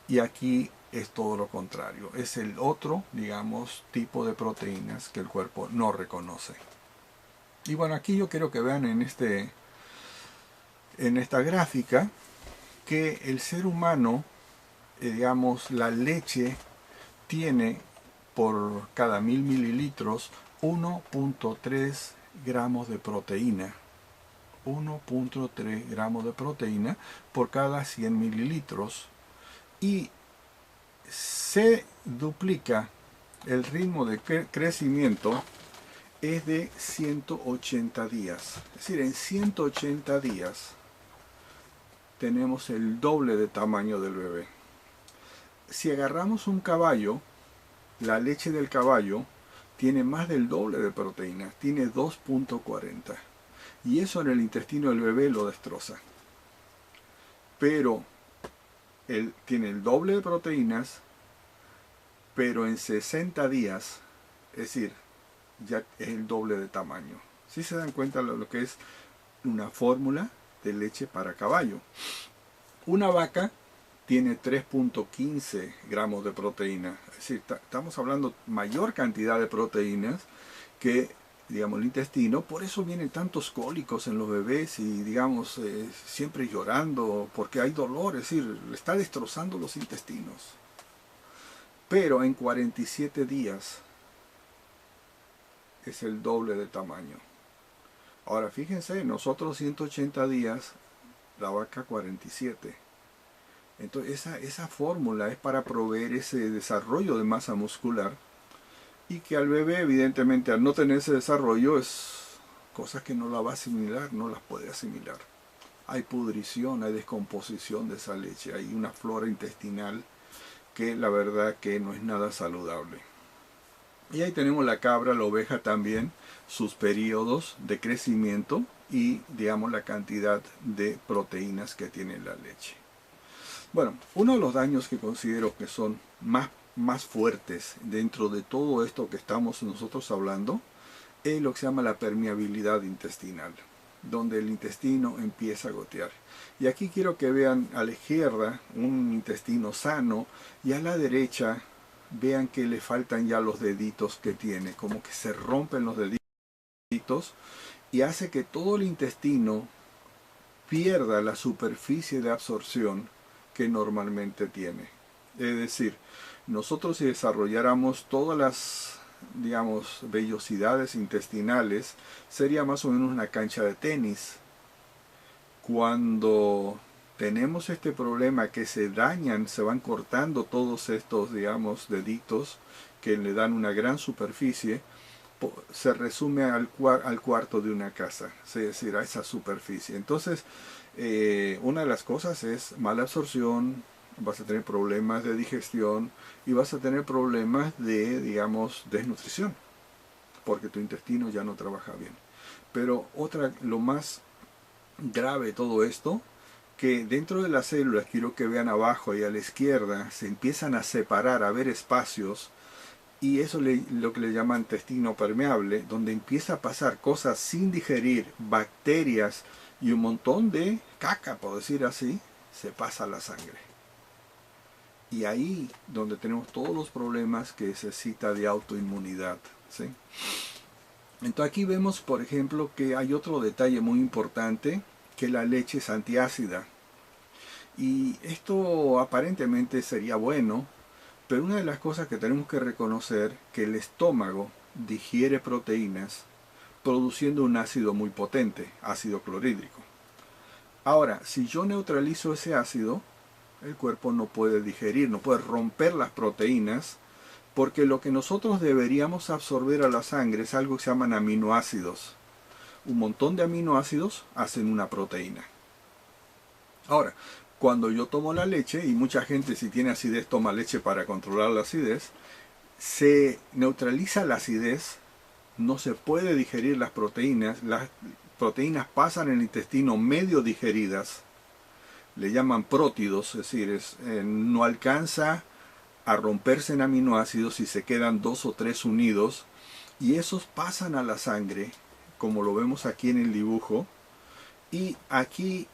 y aquí es todo lo contrario, es el otro, digamos, tipo de proteínas que el cuerpo no reconoce. Y bueno, aquí yo quiero que vean en esta gráfica que el ser humano, digamos, la leche tiene por cada 1000 mililitros 1.3 gramos de proteína. 1.3 gramos de proteína por cada 100 mililitros. Y se duplica el ritmo de crecimiento es de 180 días. Es decir, en 180 días tenemos el doble de tamaño del bebé. Si agarramos un caballo, la leche del caballo tiene más del doble de proteínas, tiene 2.40. Y eso en el intestino del bebé lo destroza. Pero tiene el doble de proteínas, pero en 60 días, es decir, ya es el doble de tamaño. Si se dan cuenta lo que es una fórmula de leche para caballo. Una vaca tiene 3.15 gramos de proteína. Es decir, estamos hablando mayor cantidad de proteínas que, digamos, el intestino. Por eso vienen tantos cólicos en los bebés y, digamos, siempre llorando porque hay dolor. Es decir, le está destrozando los intestinos. Pero en 47 días es el doble de tamaño. Ahora fíjense, nosotros 180 días, la vaca 47. Entonces esa fórmula es para proveer ese desarrollo de masa muscular, y que al bebé evidentemente al no tener ese desarrollo es cosas que no la va a asimilar, no las puede asimilar. Hay pudrición, hay descomposición de esa leche, hay una flora intestinal que la verdad que no es nada saludable. Y ahí tenemos la cabra, la oveja también, sus periodos de crecimiento y, digamos, la cantidad de proteínas que tiene la leche. Bueno, uno de los daños que considero que son más fuertes dentro de todo esto que estamos nosotros hablando es lo que se llama la permeabilidad intestinal, donde el intestino empieza a gotear. Y aquí quiero que vean a la izquierda un intestino sano y a la derecha vean que le faltan ya los deditos que tiene, como que se rompen los deditos y hace que todo el intestino pierda la superficie de absorción que normalmente tiene. Es decir, nosotros si desarrolláramos todas las, digamos, vellosidades intestinales, sería más o menos una cancha de tenis. Cuando tenemos este problema que se dañan, se van cortando todos estos, digamos, deditos que le dan una gran superficie, se resume al cuarto de una casa, es decir, a esa superficie. Entonces, una de las cosas es mala absorción, vas a tener problemas de digestión y vas a tener problemas de, digamos, desnutrición, porque tu intestino ya no trabaja bien. Pero lo más grave de todo esto, que dentro de las células, quiero que vean abajo y a la izquierda, se empiezan a separar, a ver espacios, y eso lo que le llaman intestino permeable, donde empieza a pasar cosas sin digerir, bacterias y un montón de caca, por decir así, se pasa a la sangre. Y ahí donde tenemos todos los problemas que se cita de autoinmunidad, ¿sí? Entonces aquí vemos, por ejemplo, que hay otro detalle muy importante, que la leche es antiácida. Y esto aparentemente sería bueno, pero una de las cosas que tenemos que reconocer que el estómago digiere proteínas produciendo un ácido muy potente, ácido clorhídrico. Ahora, si yo neutralizo ese ácido, el cuerpo no puede digerir, no puede romper las proteínas, porque lo que nosotros deberíamos absorber a la sangre es algo que se llaman aminoácidos. Un montón de aminoácidos hacen una proteína. Ahora, cuando yo tomo la leche, y mucha gente si tiene acidez toma leche para controlar la acidez, se neutraliza la acidez, no se puede digerir las proteínas pasan en el intestino medio digeridas, le llaman prótidos, es decir, no alcanza a romperse en aminoácidos y se quedan 2 o 3 unidos, y esos pasan a la sangre, como lo vemos aquí en el dibujo, y aquí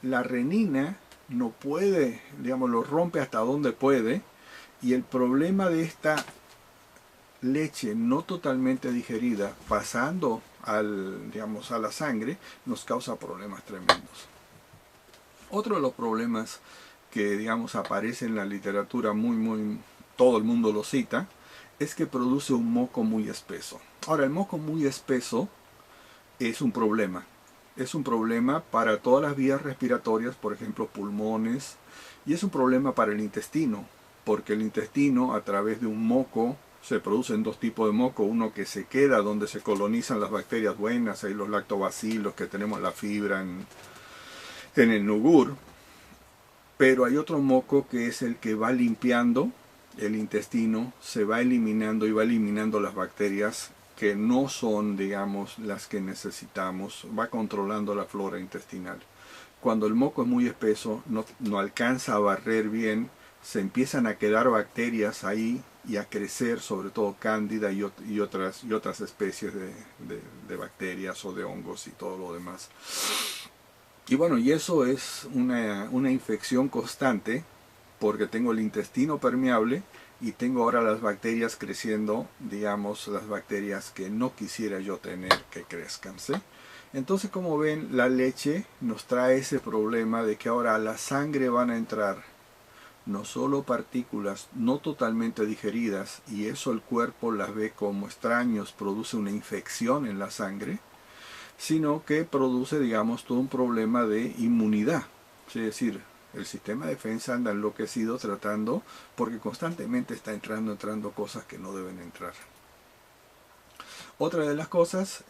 la renina no puede, digamos, lo rompe hasta donde puede, y el problema de esta leche no totalmente digerida pasando digamos, a la sangre nos causa problemas tremendos. Otro de los problemas que, digamos, aparece en la literatura todo el mundo lo cita, es que produce un moco muy espeso. Ahora, el moco muy espeso es un problema. Es un problema para todas las vías respiratorias, por ejemplo, pulmones, y es un problema para el intestino, porque el intestino, a través de un moco, se producen dos tipos de moco, uno que se queda donde se colonizan las bacterias buenas, hay los lactobacilos, que tenemos la fibra en el nugur, pero hay otro moco que es el que va limpiando el intestino, se va eliminando y va eliminando las bacterias que no son, digamos, las que necesitamos, va controlando la flora intestinal. Cuando el moco es muy espeso, no alcanza a barrer bien, se empiezan a quedar bacterias ahí y a crecer, sobre todo cándida y otras especies de bacterias o de hongos y todo lo demás. Y bueno, y eso es una infección constante, porque tengo el intestino permeable y tengo ahora las bacterias creciendo, digamos, las bacterias que no quisiera yo tener que crezcan, ¿sí? Entonces, como ven, la leche nos trae ese problema de que ahora a la sangre van a entrar no solo partículas no totalmente digeridas, y eso el cuerpo las ve como extraños, produce una infección en la sangre, sino que produce, digamos, todo un problema de inmunidad. Es decir, el sistema de defensa anda enloquecido tratando, porque constantemente está entrando cosas que no deben entrar. Otra de las cosas,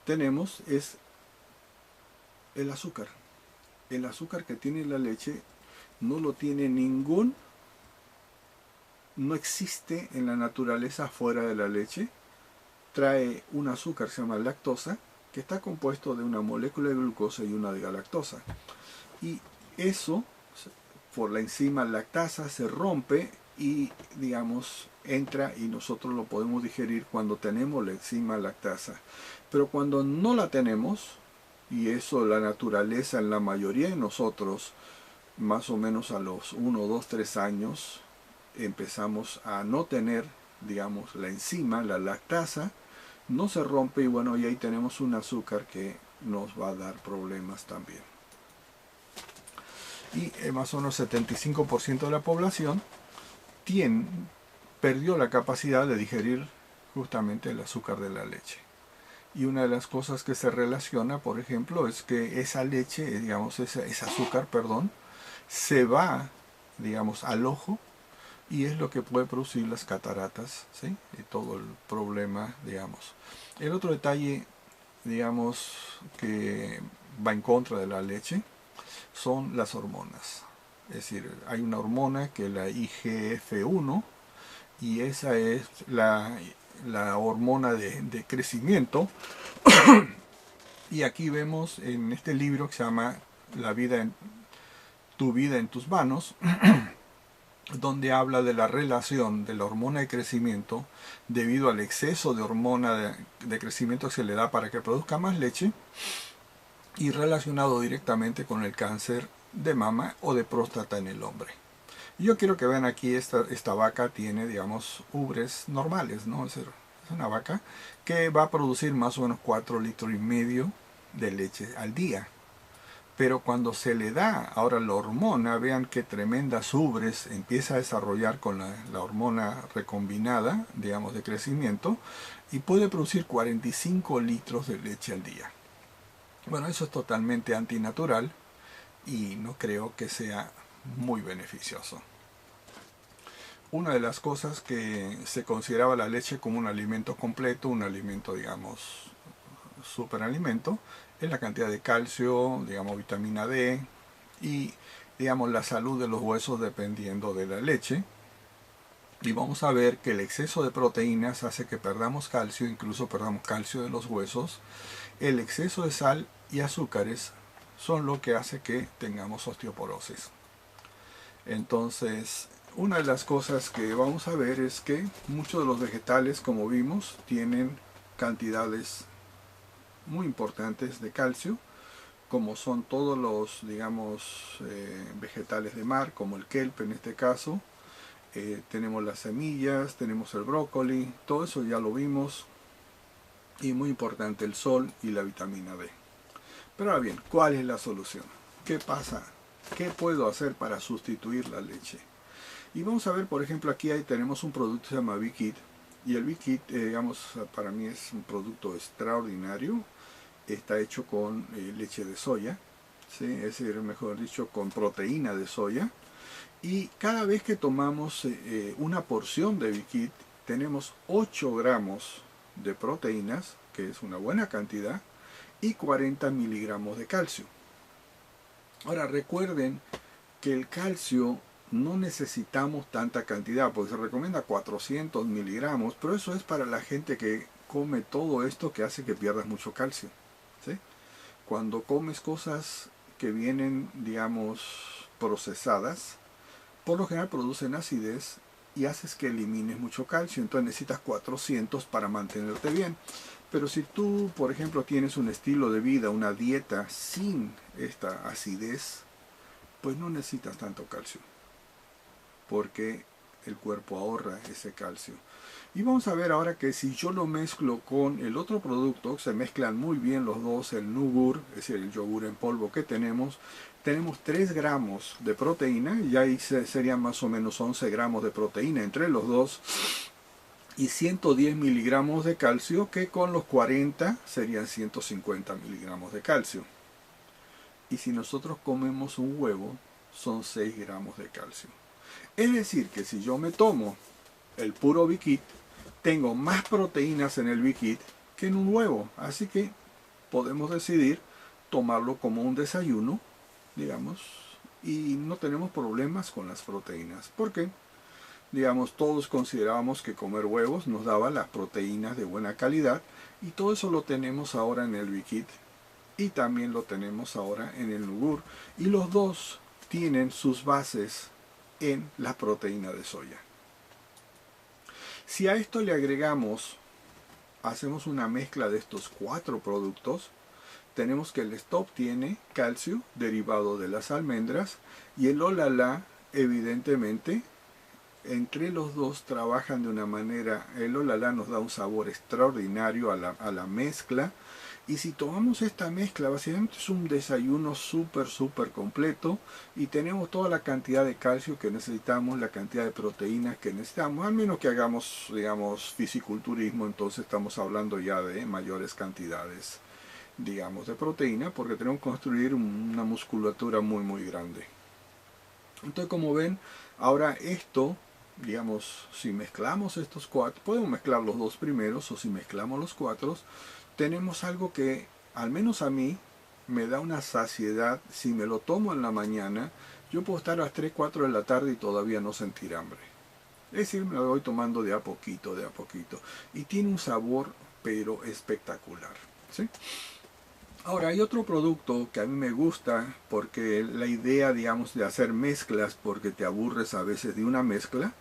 tenemos es el azúcar. El azúcar que tiene la leche no lo tiene no existe en la naturaleza fuera de la leche. Trae un azúcar que se llama lactosa, que está compuesto de una molécula de glucosa y una de galactosa. Y eso, por la enzima lactasa, se rompe y, digamos, entra y nosotros lo podemos digerir cuando tenemos la enzima lactasa. Pero cuando no la tenemos, y eso la naturaleza en la mayoría de nosotros, más o menos a los 1, 2, 3 años, empezamos a no tener, digamos, la enzima, la lactasa, no se rompe y bueno, y ahí tenemos un azúcar que nos va a dar problemas también. Y más o menos 75% de la población perdió la capacidad de digerir justamente el azúcar de la leche. Y una de las cosas que se relaciona, por ejemplo, es que esa leche, digamos, ese azúcar, perdón, se va, digamos, al ojo, y es lo que puede producir las cataratas, ¿sí? Y todo el problema, digamos. El otro detalle, digamos, que va en contra de la leche, son las hormonas. Es decir, hay una hormona que es la IGF-1, y esa es la hormona de crecimiento. Y aquí vemos en este libro que se llama Tu vida en tus manos, donde habla de la relación de la hormona de crecimiento debido al exceso de hormona de crecimiento que se le da para que produzca más leche, y relacionado directamente con el cáncer de mama o de próstata en el hombre. Y yo quiero que vean aquí, esta vaca tiene, digamos, ubres normales, ¿no? Es una vaca que va a producir más o menos 4,5 litros de leche al día. Pero cuando se le da ahora la hormona, vean qué tremendas ubres empieza a desarrollar con la hormona recombinada, digamos, de crecimiento, y puede producir 45 litros de leche al día. Bueno, eso es totalmente antinatural y no creo que sea muy beneficioso. Una de las cosas que se consideraba la leche como un alimento completo, un alimento, digamos, superalimento, es la cantidad de calcio, digamos, vitamina D y, digamos, la salud de los huesos dependiendo de la leche. Y vamos a ver que el exceso de proteínas hace que perdamos calcio, incluso perdamos calcio de los huesos. El exceso de sal y azúcares son lo que hace que tengamos osteoporosis. Entonces, una de las cosas que vamos a ver es que muchos de los vegetales, como vimos, tienen cantidades muy importantes de calcio, como son todos los, digamos, vegetales de mar, como el kelp en este caso. Tenemos las semillas, tenemos el brócoli, todo eso ya lo vimos. Y muy importante el sol y la vitamina D. Pero ahora bien, ¿cuál es la solución? ¿Qué pasa? ¿Qué puedo hacer para sustituir la leche? Y vamos a ver, por ejemplo, aquí tenemos un producto que se llama Vikit. Y el Vikit, digamos, para mí es un producto extraordinario. Está hecho con leche de soya, ¿sí? Es decir, mejor dicho, con proteína de soya. Y cada vez que tomamos una porción de Vikit, tenemos 8 gramos de proteínas, que es una buena cantidad, y 40 miligramos de calcio. Ahora recuerden que el calcio no necesitamos tanta cantidad, porque se recomienda 400 miligramos, pero eso es para la gente que come todo esto que hace que pierdas mucho calcio, ¿sí? Cuando comes cosas que vienen, digamos, procesadas, por lo general producen acidez y haces que elimines mucho calcio, entonces necesitas 400 para mantenerte bien. Pero si tú, por ejemplo, tienes un estilo de vida, una dieta sin esta acidez, pues no necesitas tanto calcio, porque el cuerpo ahorra ese calcio. Y vamos a ver ahora que si yo lo mezclo con el otro producto, se mezclan muy bien los dos, el Nugur, es decir, el yogur en polvo que tenemos 3 gramos de proteína, y ahí serían más o menos 11 gramos de proteína entre los dos, y 110 miligramos de calcio, que con los 40 serían 150 miligramos de calcio. Y si nosotros comemos un huevo, son 6 gramos de calcio. Es decir, que si yo me tomo el puro Vikit, tengo más proteínas en el Vikit que en un huevo. Así que podemos decidir tomarlo como un desayuno, digamos, y no tenemos problemas con las proteínas. ¿Por qué? Digamos, todos considerábamos que comer huevos nos daba las proteínas de buena calidad, y todo eso lo tenemos ahora en el Vikit y también lo tenemos ahora en el Nugur, y los dos tienen sus bases en la proteína de soya. Si a esto le agregamos, hacemos una mezcla de estos 4 productos, tenemos que el Stop tiene calcio derivado de las almendras, y el Olala, evidentemente, entre los dos trabajan de una manera. El Olala nos da un sabor extraordinario a la mezcla, y si tomamos esta mezcla, básicamente es un desayuno súper completo, y tenemos toda la cantidad de calcio que necesitamos, la cantidad de proteínas que necesitamos, al menos que hagamos, digamos, fisiculturismo. Entonces estamos hablando ya de mayores cantidades, digamos, de proteína, porque tenemos que construir una musculatura muy grande. Entonces, como ven, ahora esto, digamos, si mezclamos estos 4, podemos mezclar los 2 primeros, o si mezclamos los 4, tenemos algo que, al menos a mí, me da una saciedad. Si me lo tomo en la mañana, yo puedo estar a las 3, 4 de la tarde y todavía no sentir hambre. Es decir, me lo voy tomando de a poquito, y tiene un sabor, pero espectacular, ¿sí? Ahora, hay otro producto que a mí me gusta, porque la idea, digamos, de hacer mezclas, porque te aburres a veces de una mezcla,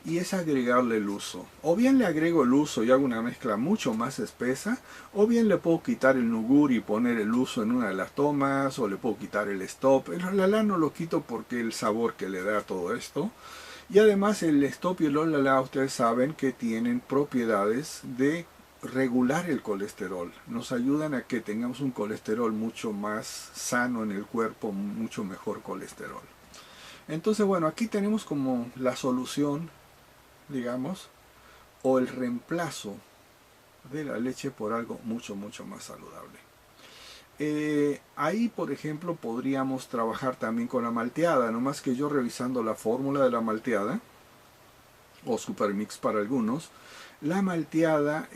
y es agregarle el uso. O bien le agrego el uso y hago una mezcla mucho más espesa, o bien le puedo quitar el Nugur y poner el uso en una de las tomas, o le puedo quitar el Stop. El Olala no lo quito porque el sabor que le da a todo esto. Y además el Stop y el Olala, ustedes saben que tienen propiedades de regular el colesterol. Nos ayudan a que tengamos un colesterol mucho más sano en el cuerpo, mucho mejor colesterol. Entonces, bueno, aquí tenemos como la solución, digamos, o el reemplazo de la leche por algo mucho más saludable. Ahí, por ejemplo, podríamos trabajar también con la malteada, no más que yo revisando la fórmula de la malteada, o Supermix para algunos, la malteada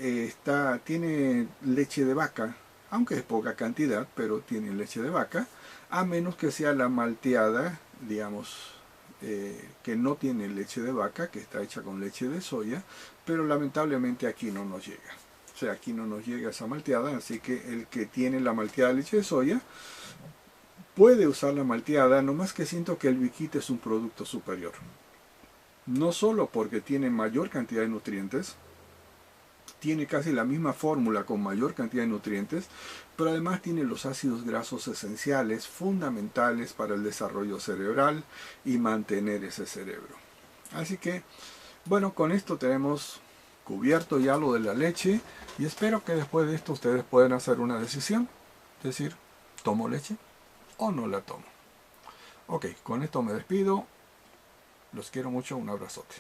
tiene leche de vaca, aunque es poca cantidad, pero tiene leche de vaca, a menos que sea la malteada, digamos, que no tiene leche de vaca, que está hecha con leche de soya, pero lamentablemente aquí no nos llega. O sea, aquí no nos llega esa malteada, así que el que tiene la malteada de leche de soya puede usar la malteada, nomás que siento que el Vikit es un producto superior. No solo porque tiene mayor cantidad de nutrientes, tiene casi la misma fórmula con mayor cantidad de nutrientes, pero además tiene los ácidos grasos esenciales, fundamentales para el desarrollo cerebral y mantener ese cerebro. Así que, bueno, con esto tenemos cubierto ya lo de la leche y espero que después de esto ustedes puedan hacer una decisión, es decir, ¿tomo leche o no la tomo? Ok, con esto me despido, los quiero mucho, un abrazote.